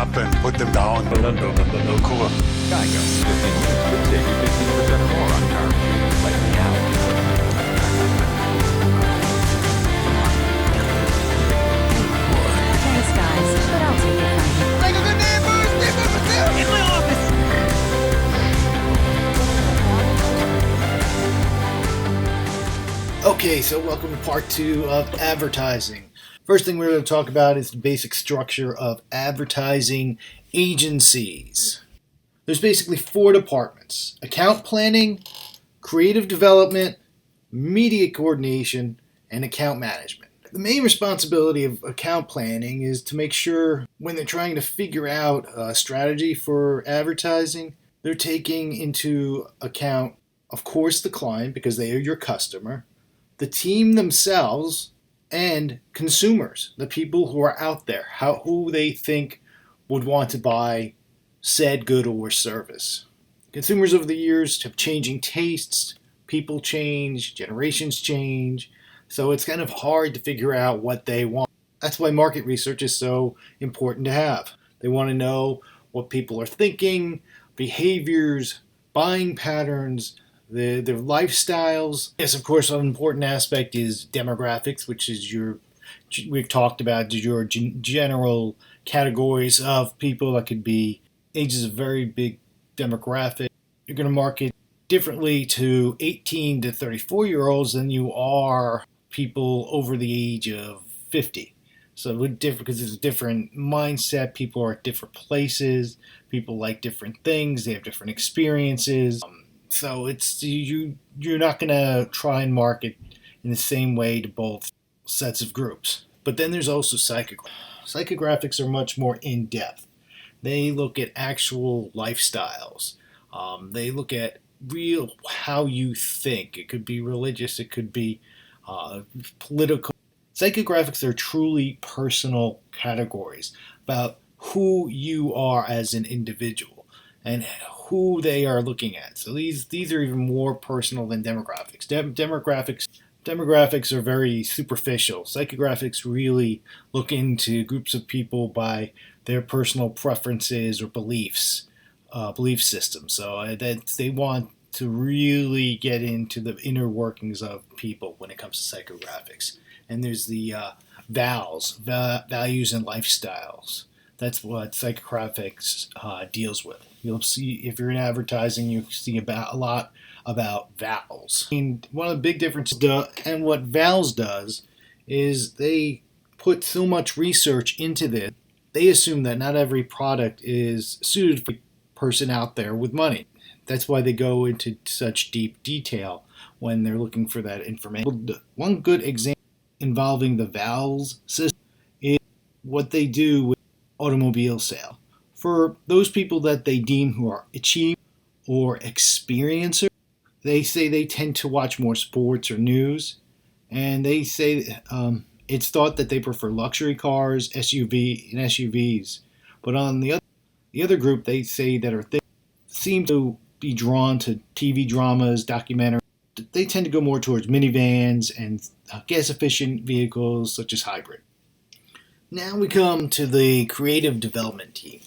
up and put them down. Cool. Geico. 15 minutes could save you 15% or more on car insurance. Like now. Thanks, guys, but I'll take it from you. Like a good neighbor, in my office. Okay, so welcome to part 2 of advertising. First thing we're going to talk about is the basic structure of advertising agencies. There's basically 4 departments: account planning, creative development, media coordination, and account management. The main responsibility of account planning is to make sure when they're trying to figure out a strategy for advertising, they're taking into account, of course, the client, because they are your customer, the team themselves, and consumers, the people who are out there, who they think would want to buy said good or service. Consumers over the years have changing tastes, people change, generations change, so it's kind of hard to figure out what they want. That's why market research is so important to have. They want to know what people are thinking, behaviors, buying patterns, their lifestyles. Yes, of course, an important aspect is demographics, which is we've talked about your general categories of people. That could be age is a very big demographic. You're going to market differently to 18 to 34-year-olds than you are people over the age of 50. So we're different because it's a different mindset. People are at different places. People like different things. They have different experiences. So it's you're not going to try and market in the same way to both sets of groups. But then there's also psychographics. Psychographics are much more in-depth. They look at actual lifestyles. They look at real how you think. It could be religious. It could be political. Psychographics are truly personal categories about who you are as an individual and who they are looking at. So these are even more personal than demographics. Demographics are very superficial. Psychographics really look into groups of people by their personal preferences or beliefs, belief systems. So that they want to really get into the inner workings of people when it comes to psychographics. And there's the values and lifestyles. That's what psychographics deals with. You'll see, if you're in advertising, you see a lot about vowels. And one of the big differences, and what vowels does, is they put so much research into this. They assume that not every product is suited for a person out there with money. That's why they go into such deep detail when they're looking for that information. One good example involving the vowels system is what they do with automobile sale. For those people that they deem who are achieved or experiencers, they say they tend to watch more sports or news, and they say it's thought that they prefer luxury cars, SUVs. But on the other group, they say that seem to be drawn to TV dramas, documentaries. They tend to go more towards minivans and gas-efficient vehicles such as hybrid. Now we come to the creative development team.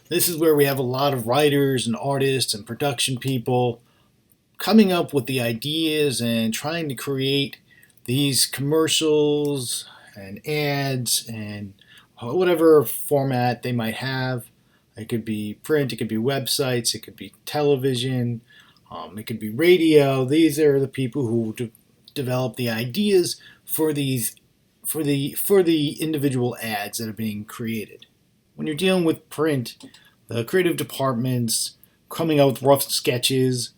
This is where we have a lot of writers and artists and production people coming up with the ideas and trying to create these commercials and ads and whatever format they might have. It could be print, it could be websites, it could be television, it could be radio. These are the people who develop the ideas for the individual ads that are being created. When you're dealing with print, the creative department's coming up with rough sketches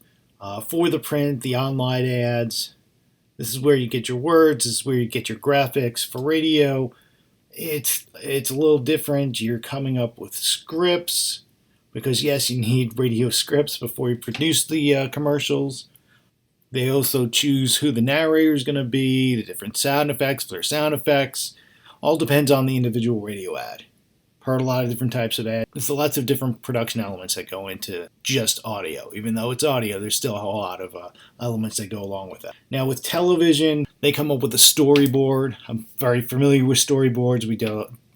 for the print, the online ads. This is where you get your words. This is where you get your graphics. For radio, it's a little different. You're coming up with scripts because, yes, you need radio scripts before you produce the commercials. They also choose who the narrator is going to be, the different sound effects, their sound effects. All depends on the individual radio ad. Heard a lot of different types of ads. There's lots of different production elements that go into just audio. Even though it's audio, there's still a lot of elements that go along with that. Now with television, they come up with a storyboard. I'm very familiar with storyboards.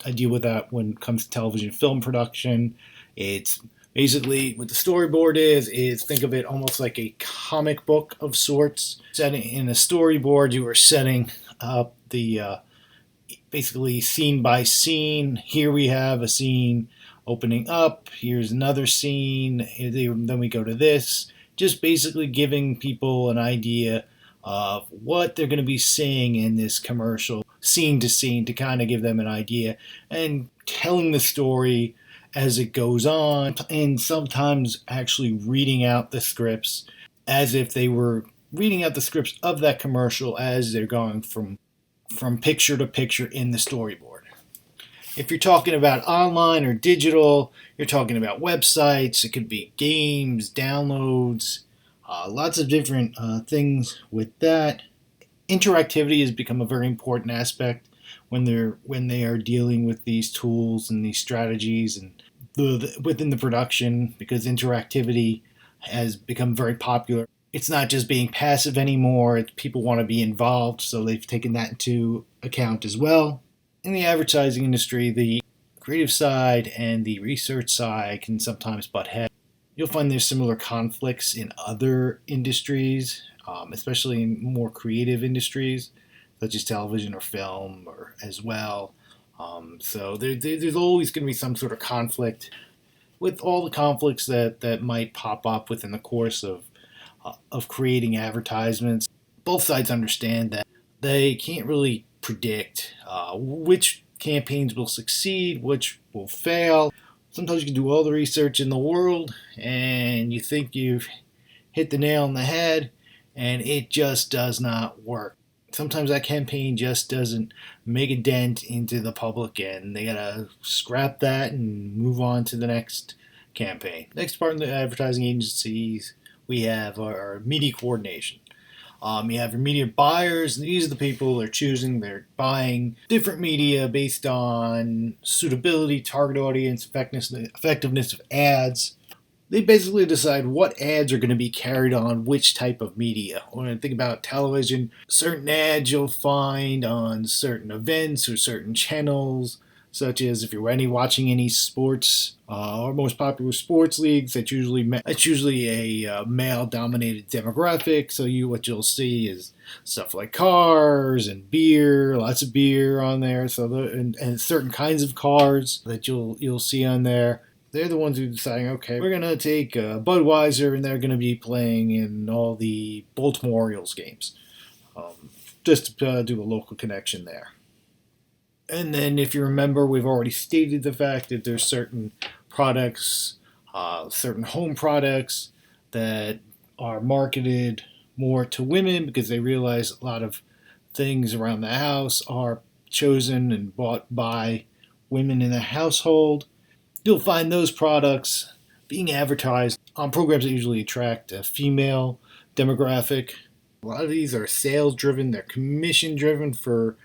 I deal with that when it comes to television film production. It's basically what the storyboard is think of it almost like a comic book of sorts. Setting in a storyboard, you are setting up the basically scene by scene. Here we have a scene opening up. Here's another scene. Then we go to this. Just basically giving people an idea of what they're going to be seeing in this commercial, scene to scene, to kind of give them an idea, and telling the story as it goes on, and sometimes actually reading out the scripts as if they were reading out the scripts of that commercial as they're going from picture to picture in the storyboard. If you're talking about online or digital, you're talking about websites, it could be games, downloads, lots of different things with that. Interactivity has become a very important aspect when they are dealing with these tools and these strategies and within the production, because interactivity has become very popular. It's not just being passive anymore. People want to be involved, so they've taken that into account as well. In the advertising industry, the creative side and the research side can sometimes butt heads. You'll find there's similar conflicts in other industries, especially in more creative industries, such as television or film or as well. So there's always going to be some sort of conflict. With all the conflicts that might pop up within the course of creating advertisements, both sides understand that they can't really predict which campaigns will succeed, which will fail. Sometimes you can do all the research in the world and you think you've hit the nail on the head, and it just does not work. Sometimes that campaign just doesn't make a dent into the public, and they gotta scrap that and move on to the next campaign. Next part in the advertising agencies, we have our media coordination. You have your media buyers, and these are the people who are choosing, they're buying different media based on suitability, target audience, effectiveness of ads. They basically decide what ads are going to be carried on which type of media. When I think about television, certain ads you'll find on certain events or certain channels, such as if you're watching any sports or most popular sports leagues, that's usually a male-dominated demographic. So what you'll see is stuff like cars and beer, lots of beer on there. So and certain kinds of cars that you'll see on there. They're the ones who are deciding, okay, we're going to take Budweiser, and they're going to be playing in all the Baltimore Orioles games, just to do a local connection there. And then if you remember, we've already stated the fact that there's certain products, certain home products that are marketed more to women because they realize a lot of things around the house are chosen and bought by women in the household. You'll find those products being advertised on programs that usually attract a female demographic. A lot of these are sales driven, they're commission driven for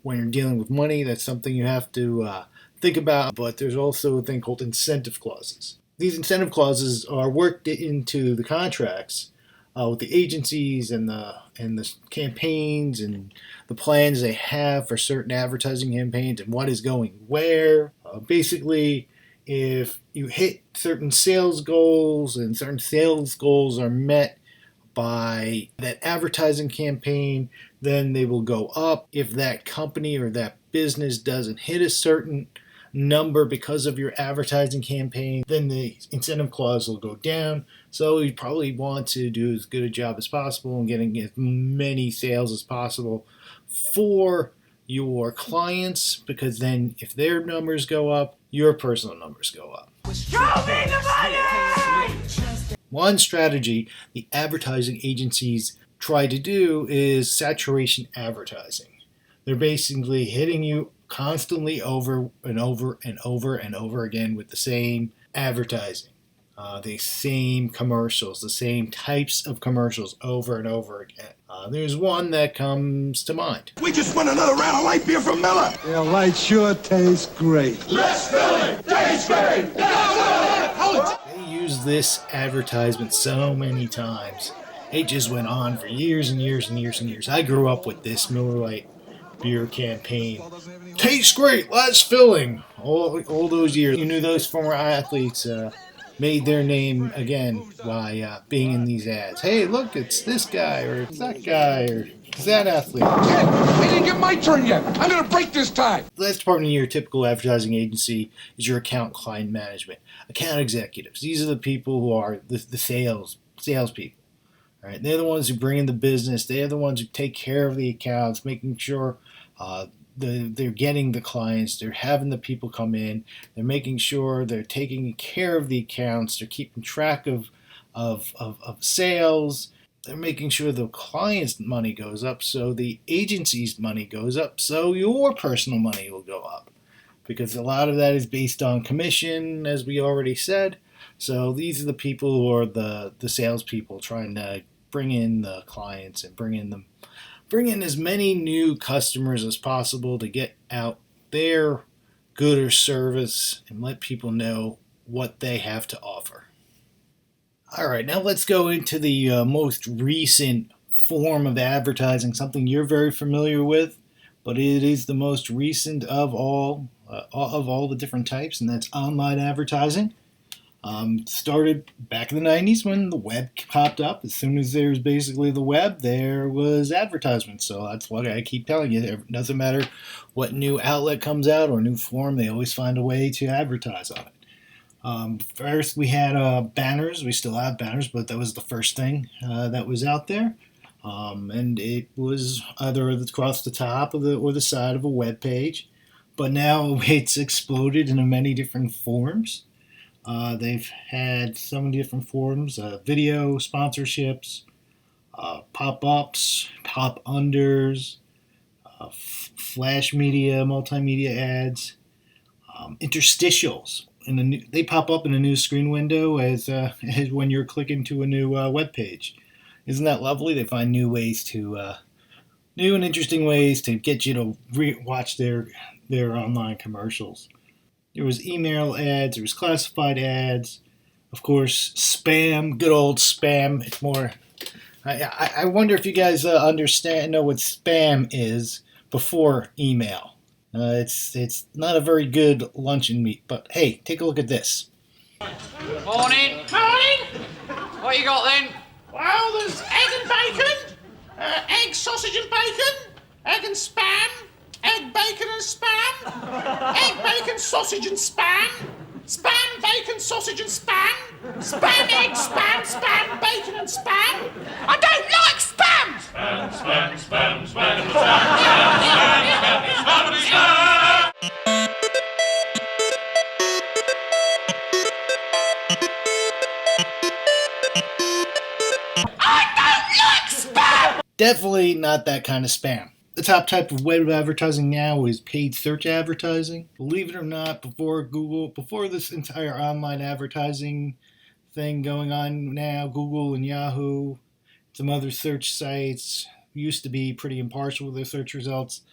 when you're dealing with money. That's something you have to think about. But there's also a thing called incentive clauses. These incentive clauses are worked into the contracts with the agencies and the campaigns and the plans they have for certain advertising campaigns and what is going where. Basically, if you hit certain sales goals and certain sales goals are met by that advertising campaign, then they will go up. If that company or that business doesn't hit a certain number because of your advertising campaign, then the incentive clause will go down. So you probably want to do as good a job as possible in getting as many sales as possible for your clients, because then if their numbers go up, your personal numbers go up. Show me the money! One strategy the advertising agencies try to do is saturation advertising. They're basically hitting you constantly over and over and over and over again with the same advertising, the same commercials, the same types of commercials over and over again. There's one that comes to mind. We just won another round of light beer from Miller. Yeah, light sure tastes great. Let's fill it. Tastes great. They used this advertisement so many times. It just went on for years and years and years and years. I grew up with this Miller Lite beer campaign. Tastes great, less filling. All those years, you knew those former athletes made their name again by being in these ads. Hey, look, it's this guy, or it's that guy, or it's that athlete. I didn't get my turn yet. I'm gonna break this tie. The last department in your typical advertising agency is your account client management. Account executives. These are the people who are the salespeople. All right, they're the ones who bring in the business. They're the ones who take care of the accounts, making sure they're getting the clients. They're having the people come in. They're making sure they're taking care of the accounts. They're keeping track of sales. They're making sure the client's money goes up, so the agency's money goes up, so your personal money will go up. Because a lot of that is based on commission, as we already said. So these are the people who are the salespeople trying to bring in the clients and bring in as many new customers as possible to get out their good or service and let people know what they have to offer. All right, now let's go into the most recent form of advertising, something you're very familiar with, but it is the most recent of all the different types, and that's online advertising. Started back in the 90s when the web popped up. As soon as there was basically the web, there was advertisement. So that's what I keep telling you. It doesn't matter what new outlet comes out or new form, they always find a way to advertise on it. First, we had banners. We still have banners, but that was the first thing that was out there. And it was either across the top of or the side of a web page. But now it's exploded into many different forms. They've had so many different forms, video, sponsorships, pop-ups, pop-unders, flash media, multimedia ads, interstitials. They pop up in a new screen window as when you're clicking to a new web page. Isn't that lovely? They find new and interesting ways to get you to watch their online commercials. There was email ads, there was classified ads, of course, spam, good old spam. It's more. I wonder if you guys know what spam is before email. It's not a very good luncheon meat, but hey, take a look at this. Morning. Morning. What you got then? Well, there's egg and bacon, egg, sausage and bacon, egg and spam, egg, bacon and spam, egg, bacon, sausage and spam, spam, bacon, sausage and spam, spam, egg, spam, bacon and spam. I don't like spam! Spam, spam, spam, spam, spam, spam, spam, spam, spam. I don't like spam! Definitely not that kind of spam. The top type of web advertising now is paid search advertising. Believe it or not, before this entire online advertising thing going on now, Google and Yahoo, some other search sites used to be pretty impartial with their search results.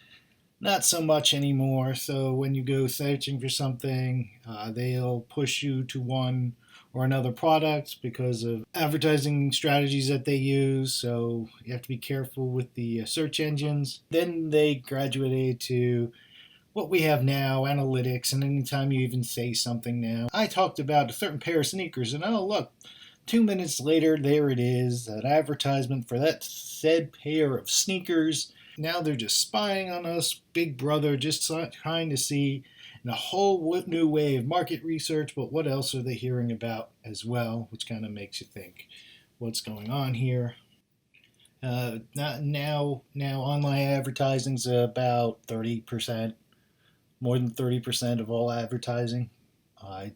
Not so much anymore. So when you go searching for something, they'll push you to one or another product because of advertising strategies that they use. So you have to be careful with the search engines. Then they graduated to what we have now, analytics, and anytime you even say something now. I talked about a certain pair of sneakers, and oh look, 2 minutes later, there it is, an advertisement for that said pair of sneakers. Now they're just spying on us, Big Brother, just trying to see in a whole new way of market research, but what else are they hearing about as well, which kind of makes you think, what's going on here? Now online advertising's about 30%, more than 30% of all advertising,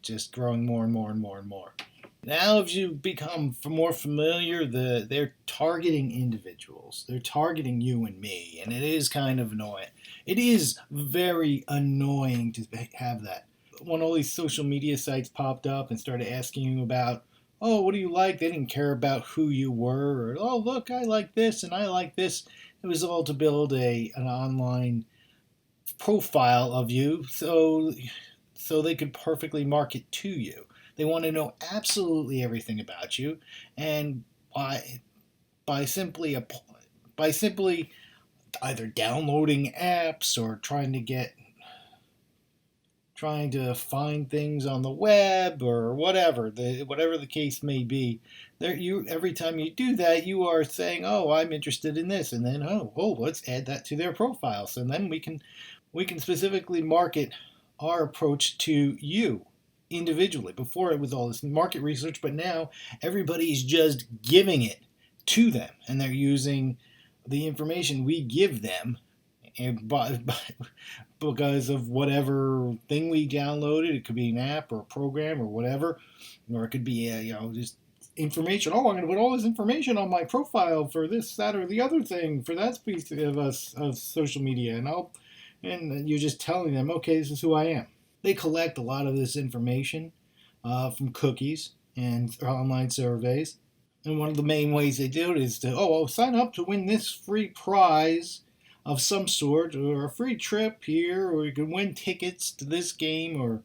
just growing more and more and more and more. Now, if you become more familiar, they're targeting individuals. They're targeting you and me, and it is kind of annoying. It is very annoying to have that. When all these social media sites popped up and started asking you about, oh, what do you like? They didn't care about who you were, or, oh, look, I like this and I like this. It was all to build an online profile of you so they could perfectly market to you. They want to know absolutely everything about you, and by simply either downloading apps or trying to find things on the web or whatever the case may be. Every time you do that, you are saying, "Oh, I'm interested in this," and then let's add that to their profiles, and then we can specifically market our approach to you individually. Before it was all this market research, but now everybody's just giving it to them, and they're using the information we give them and because of whatever thing we downloaded. It could be an app or a program or whatever, or it could be just information. I'm going to put all this information on my profile for this, that, or the other thing for that piece of social media, and you're just telling them, okay, this is who I am. They collect a lot of this information from cookies and online surveys, and one of the main ways they do it is to sign up to win this free prize of some sort, or a free trip here, or you can win tickets to this game or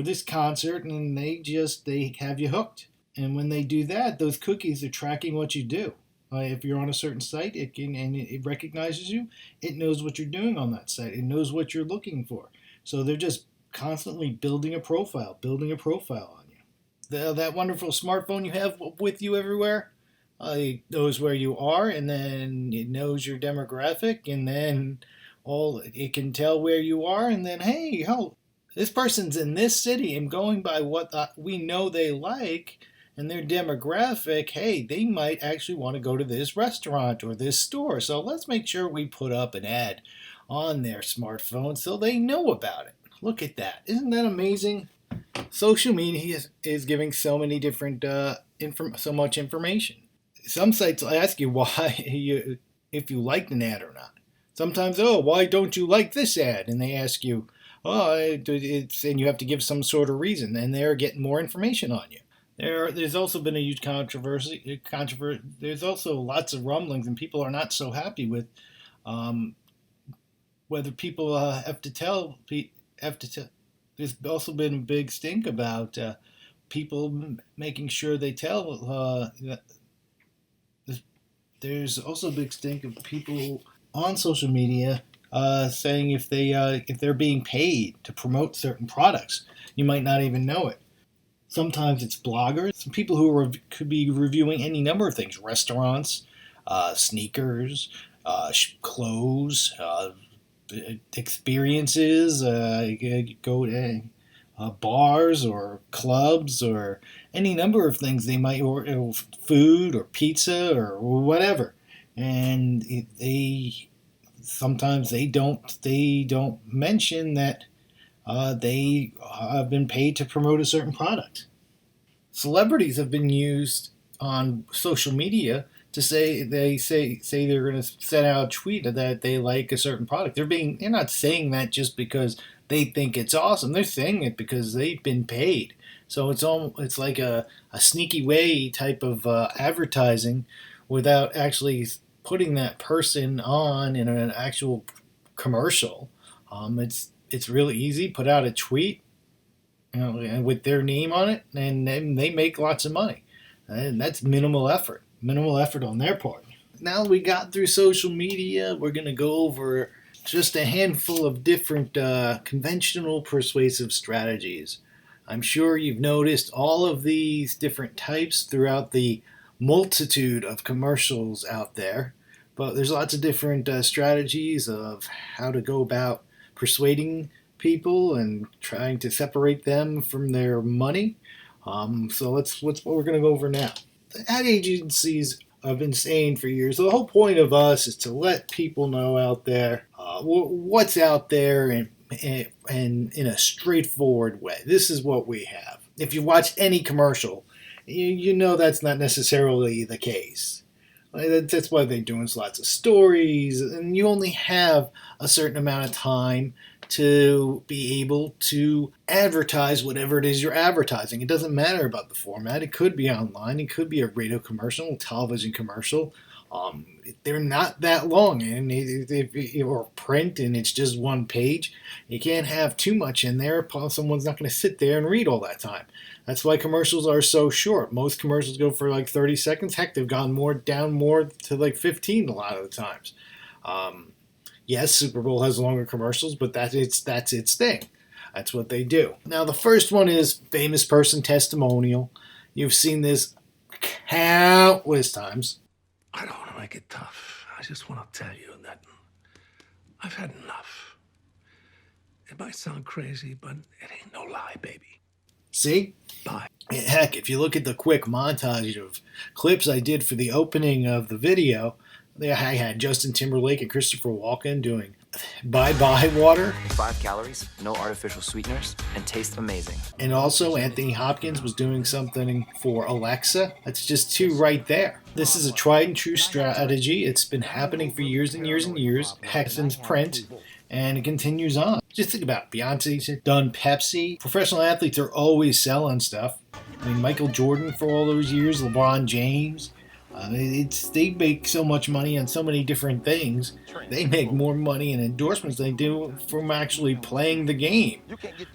this concert, and they have you hooked. And when they do that, those cookies are tracking what you do. If you're on a certain site, it recognizes you. It knows what you're doing on that site. It knows what you're looking for. So they're just constantly building a profile on you. That wonderful smartphone you have with you everywhere, it knows where you are, and then it knows your demographic, and then it can tell where you are, and then, hey, this person's in this city, and going by what we know they like and their demographic, hey, they might actually want to go to this restaurant or this store. So let's make sure we put up an ad on their smartphone so they know about it. Look at that. Isn't that amazing? Social media is giving so many different, so much information. Some sites will ask you if you liked an ad or not. Sometimes, why don't you like this ad? And they ask you, and you have to give some sort of reason, and they're getting more information on you. There's also been a huge controversy. There's also lots of rumblings, and people are not so happy with whether people have to tell. There's also been a big stink about people making sure they tell. There's also a big stink of people on social media saying if they're being paid to promote certain products, you might not even know it. Sometimes it's bloggers, some people who could be reviewing any number of things: restaurants, sneakers, clothes, experiences. Go to bars or clubs or any number of things. They might order food or pizza or whatever, and sometimes they don't mention that they have been paid to promote a certain product. Celebrities have been used on social media to say they're going to send out a tweet that they like a certain product. They're not saying that just because they think it's awesome. They're saying it because they've been paid. So it's like a sneaky way type of advertising without actually putting that person on in an actual commercial. It's really easy. Put out a tweet, and with their name on it, and then they make lots of money. And that's minimal effort on their part. Now we got through social media, we're going to go over just a handful of different conventional persuasive strategies. I'm sure you've noticed all of these different types throughout the multitude of commercials out there, but there's lots of different strategies of how to go about persuading people and trying to separate them from their money. So that's what we're going to go over now. The ad agencies have been saying for years, the whole point of us is to let people know out there what's out there and in a straightforward way. This is what we have. If you watch any commercial, you know that's not necessarily the case. That's why they're doing lots of stories, and you only have a certain amount of time to be able to advertise whatever it is you're advertising. It doesn't matter about the format. It could be online. It could be a radio commercial, a television commercial. They're not that long, and or print, and it's just one page. You can't have too much in there. Someone's not going to sit there and read all that time. That's why commercials are so short. Most commercials go for like 30 seconds. Heck, they've gone down more to like 15 a lot of the times. Yes, Super Bowl has longer commercials, but that's its thing. That's what they do. Now, the first one is famous person testimonial. You've seen this countless times. I don't want to make it tough. I just want to tell you that I've had enough. It might sound crazy, but it ain't no lie, baby. See? Bye. Heck, if you look at the quick montage of clips I did for the opening of the video, I had Justin Timberlake and Christopher Walken doing Bye-Bye Water. 5 calories, no artificial sweeteners, and tastes amazing. And also Anthony Hopkins was doing something for Alexa. That's just 2 right there. This is a tried and true strategy. It's been happening for years and years and years. Heck, since print. And it continues on. Just think about it. Beyonce's done Pepsi. Professional athletes are always selling stuff. I mean, Michael Jordan for all those years, LeBron James. They make so much money on so many different things. They make more money in endorsements than they do from actually playing the game.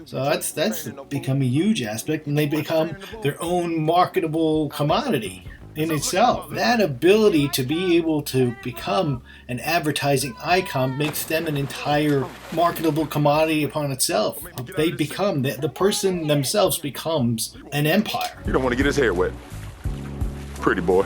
So that's become a huge aspect, and they become their own marketable commodity in itself. That ability to be able to become an advertising icon makes them an entire marketable commodity upon itself. They become, the person themselves becomes an empire. You don't want to get his hair wet. Pretty boy.